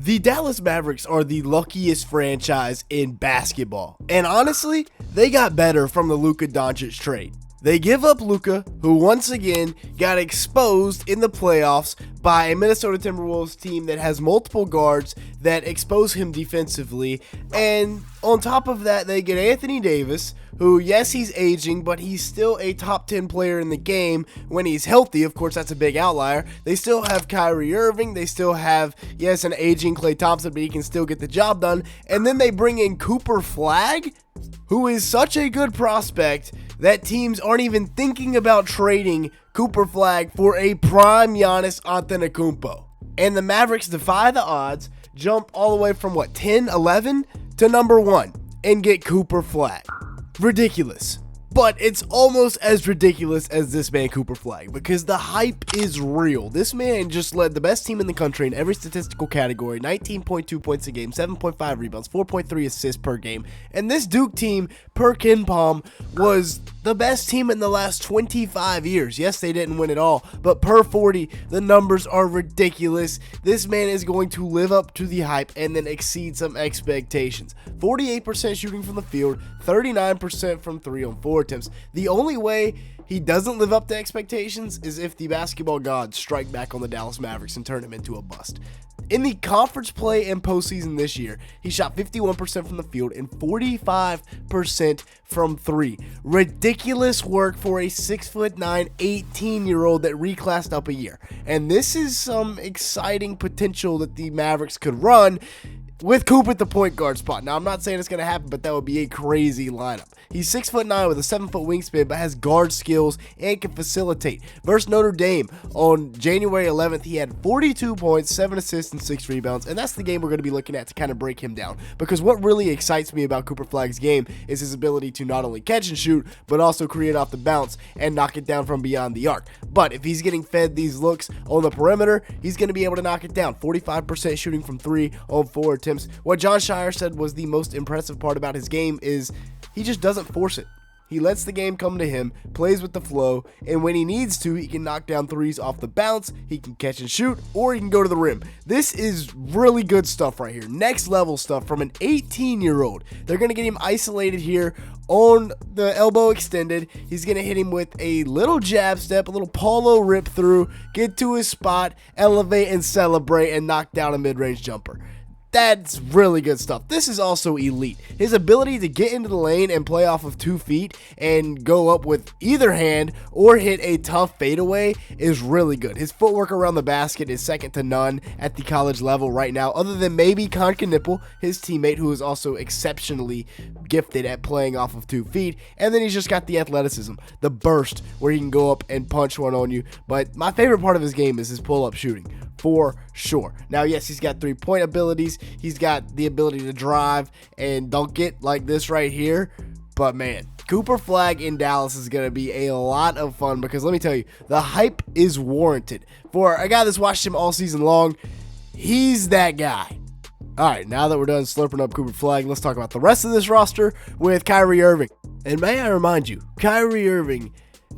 The Dallas Mavericks are the luckiest franchise in basketball, and honestly, they got better from the Luka Doncic trade. They give up Luka, who once again got exposed in the playoffs by a Minnesota Timberwolves team that has multiple guards that expose him defensively. And on top of that, they get Anthony Davis, who, yes, he's aging, but he's still a top 10 player in the game when he's healthy. Of course, that's a big outlier. They still have Kyrie Irving. They still have, yes, an aging Klay Thompson, but he can still get the job done. And then they bring in Cooper Flagg, who is such a good prospect that teams aren't even thinking about trading Cooper Flagg for a prime Giannis Antetokounmpo. And the Mavericks defy the odds, jump all the way from 10, 11 to number 1 and get Cooper Flagg. Ridiculous. But it's almost as ridiculous as this man Cooper Flagg, because the hype is real. This man just led the best team in the country in every statistical category, 19.2 points a game, 7.5 rebounds, 4.3 assists per game. And this Duke team, per KenPom, was the best team in the last 25 years. Yes, they didn't win it all, but per 40, the numbers are ridiculous. This man is going to live up to the hype and then exceed some expectations. 48% shooting from the field, 39% from 3 on 4 attempts. The only way he doesn't live up to expectations is if the basketball gods strike back on the Dallas Mavericks and turn him into a bust. In the conference play and postseason this year, he shot 51% from the field and 45% from 3. Ridiculous work for a 6'9", 18-year-old that reclassed up a year. And this is some exciting potential that the Mavericks could run with Coop at the point guard spot. Now, I'm not saying it's going to happen, but that would be a crazy lineup. He's 6'9" with a 7-foot wingspan, but has guard skills and can facilitate. Versus Notre Dame on January 11th, he had 42 points, 7 assists, and 6 rebounds, and that's the game we're going to be looking at to kind of break him down. Because what really excites me about Cooper Flagg's game is his ability to not only catch and shoot, but also create off the bounce and knock it down from beyond the arc. But if he's getting fed these looks on the perimeter, he's going to be able to knock it down. 45% shooting from 3 on 4 attempts. What John Shire said was the most impressive part about his game is he just doesn't force it. He lets the game come to him, plays with the flow, and when he needs to, he can knock down threes off the bounce, he can catch and shoot, or he can go to the rim. This is really good stuff right here. Next level stuff from an 18-year-old. They're going to get him isolated here on the elbow extended. He's going to hit him with a little jab step, a little polo rip through, get to his spot, elevate and celebrate, and knock down a mid-range jumper. That's really good stuff. This is also elite. His ability to get into the lane and play off of 2 feet and go up with either hand or hit a tough fadeaway is really good. His footwork around the basket is second to none at the college level right now, other than maybe Nipple, his teammate, who is also exceptionally gifted at playing off of 2 feet. And then he's just got the athleticism, the burst, where he can go up and punch one on you. But my favorite part of his game is his pull-up shooting, for sure. Now, yes, he's got 3-point abilities. He's got the ability to drive and dunk it like this right here. But man, Cooper Flagg in Dallas is going to be a lot of fun, because let me tell you, the hype is warranted. For a guy that's watched him all season long, he's that guy. All right, now that we're done slurping up Cooper Flagg, let's talk about the rest of this roster with Kyrie Irving. And may I remind you, Kyrie Irving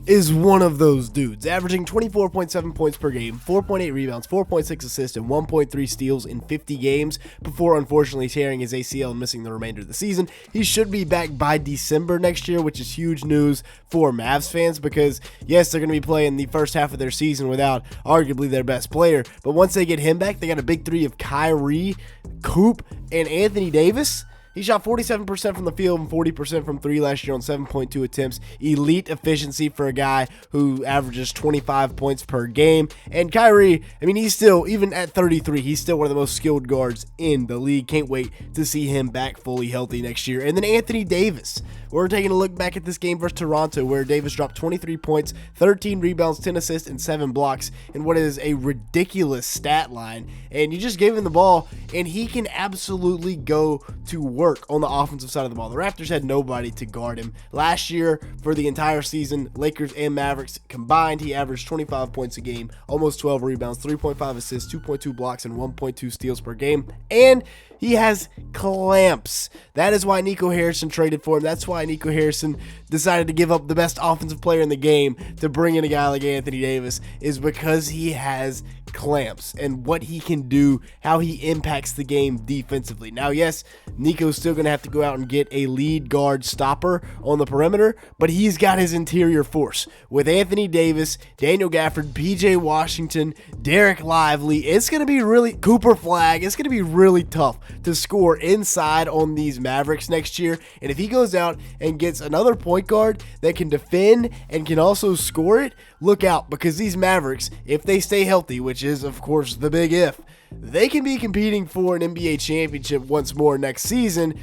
is one of those dudes, averaging 24.7 points per game, 4.8 rebounds, 4.6 assists, and 1.3 steals in 50 games before unfortunately tearing his ACL and missing the remainder of the season. He should be back by December next year, which is huge news for Mavs fans, because yes, they're going to be playing the first half of their season without arguably their best player, but once they get him back, they got a big three of Kyrie, Coop, and Anthony Davis. He shot 47% from the field and 40% from 3 last year on 7.2 attempts. Elite efficiency for a guy who averages 25 points per game. And Kyrie, I mean, he's still, even at 33, he's still one of the most skilled guards in the league. Can't wait to see him back fully healthy next year. And then Anthony Davis. We're taking a look back at this game versus Toronto, where Davis dropped 23 points, 13 rebounds, 10 assists, and 7 blocks in what is a ridiculous stat line. And you just gave him the ball, and he can absolutely go to work on the offensive side of the ball. The Raptors had nobody to guard him. Last year, for the entire season, Lakers and Mavericks combined, he averaged 25 points a game, almost 12 rebounds, 3.5 assists, 2.2 blocks, and 1.2 steals per game. And he has clamps. That is why Nico Harrison traded for him. That's why Nico Harrison decided to give up the best offensive player in the game to bring in a guy like Anthony Davis, is because he has clamps and what he can do, how he impacts the game defensively. Now, yes, Nico's still going to have to go out and get a lead guard stopper on the perimeter, but he's got his interior force. With Anthony Davis, Daniel Gafford, PJ Washington, Derek Lively, it's going to be really, Cooper Flagg, it's going to be really tough to score inside on these Mavericks next year. And if he goes out and gets another point guard that can defend and can also score it, look out, because these Mavericks, if they stay healthy, which is of course the big if, they can be competing for an NBA championship once more next season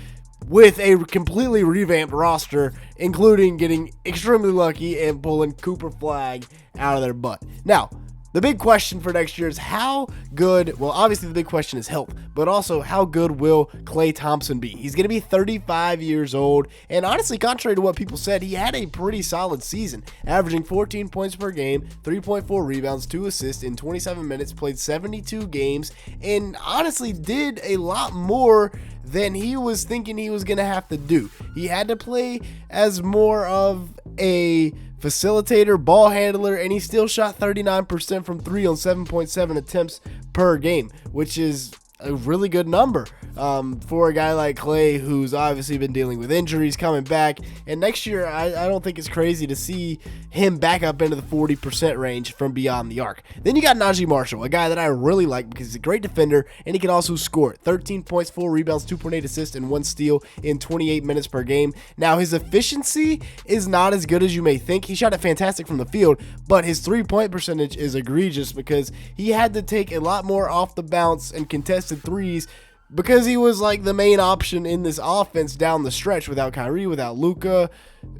with a completely revamped roster, including getting extremely lucky and pulling Cooper Flagg out of their butt. Now, the big question for next year is how good, well, obviously the big question is health, but also how good will Klay Thompson be? He's going to be 35 years old, and honestly, contrary to what people said, he had a pretty solid season, averaging 14 points per game, 3.4 rebounds, 2 assists in 27 minutes, played 72 games, and honestly did a lot more than he was thinking he was going to have to do. He had to play as more of a facilitator, ball handler, and he still shot 39% from 3 on 7.7 attempts per game, which is a really good number for a guy like Klay, who's obviously been dealing with injuries, coming back. And next year, I don't think it's crazy to see him back up into the 40% range from beyond the arc. Then you got Najee Marshall, a guy that I really like because he's a great defender and he can also score. 13 points, 4 rebounds, 2.8 assists, and 1 steal in 28 minutes per game. Now, his efficiency is not as good as you may think. He shot it fantastic from the field, but his 3-point percentage is egregious because he had to take a lot more off the bounce and contested threes because he was like the main option in this offense down the stretch. Without Kyrie, without Luka,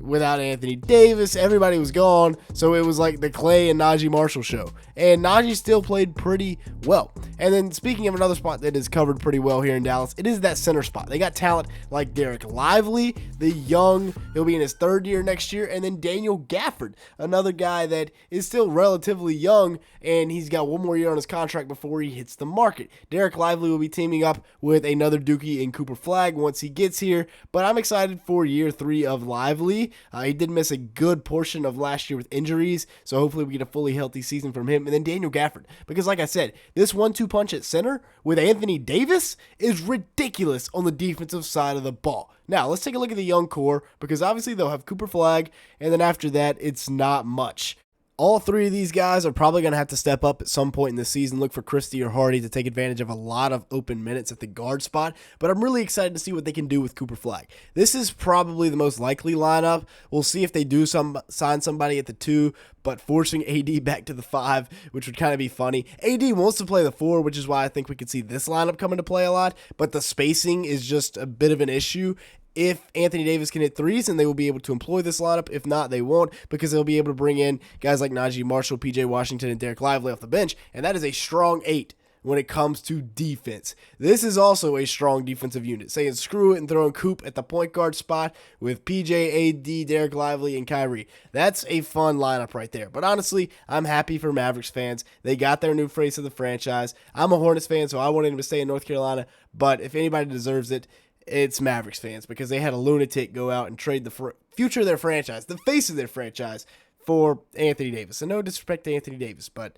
without Anthony Davis, everybody was gone. So it was like the Klay and Najee Marshall show. And Najee still played pretty well. And then speaking of another spot that is covered pretty well here in Dallas, it is that center spot. They got talent like Derek Lively, the young, he'll be in his 3rd year next year, and then Daniel Gafford, another guy that is still relatively young, and he's got 1 more year on his contract before he hits the market. Derek Lively will be teaming up with another Dookie in Cooper Flagg once he gets here, but I'm excited for year 3 of Lively. He did miss a good portion of last year with injuries, so hopefully we get a fully healthy season from him. And then Daniel Gafford, because like I said, this 1-2 punch at center with Anthony Davis is ridiculous on the defensive side of the ball. Now, let's take a look at the young core, because obviously they'll have Cooper Flagg, and then after that, it's not much. All 3 of these guys are probably going to have to step up at some point in the season. Look for Christie or Hardy to take advantage of a lot of open minutes at the guard spot. But I'm really excited to see what they can do with Cooper Flagg. This is probably the most likely lineup. We'll see if they do sign somebody at the 2, but forcing AD back to the 5, which would kind of be funny. AD wants to play the 4, which is why I think we could see this lineup come into play a lot. But the spacing is just a bit of an issue. If Anthony Davis can hit threes, then they will be able to employ this lineup. If not, they won't, because they'll be able to bring in guys like Najee Marshall, PJ Washington, and Derek Lively off the bench, and that is a strong 8 when it comes to defense. This is also a strong defensive unit, saying screw it and throwing Coop at the point guard spot with PJ, AD, Derek Lively, and Kyrie. That's a fun lineup right there. But honestly, I'm happy for Mavericks fans. They got their new face of the franchise. I'm a Hornets fan, so I wanted him to stay in North Carolina, but if anybody deserves it, it's Mavericks fans, because they had a lunatic go out and trade the future of their franchise, the face of their franchise, for Anthony Davis. And no disrespect to Anthony Davis, but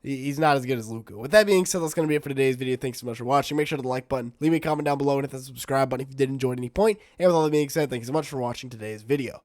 he's not as good as Luka. With that being said, that's going to be it for today's video. Thanks so much for watching. Make sure to the like button, leave me a comment down below, and hit the subscribe button if you did enjoy at any point. And with all that being said, thank you so much for watching today's video.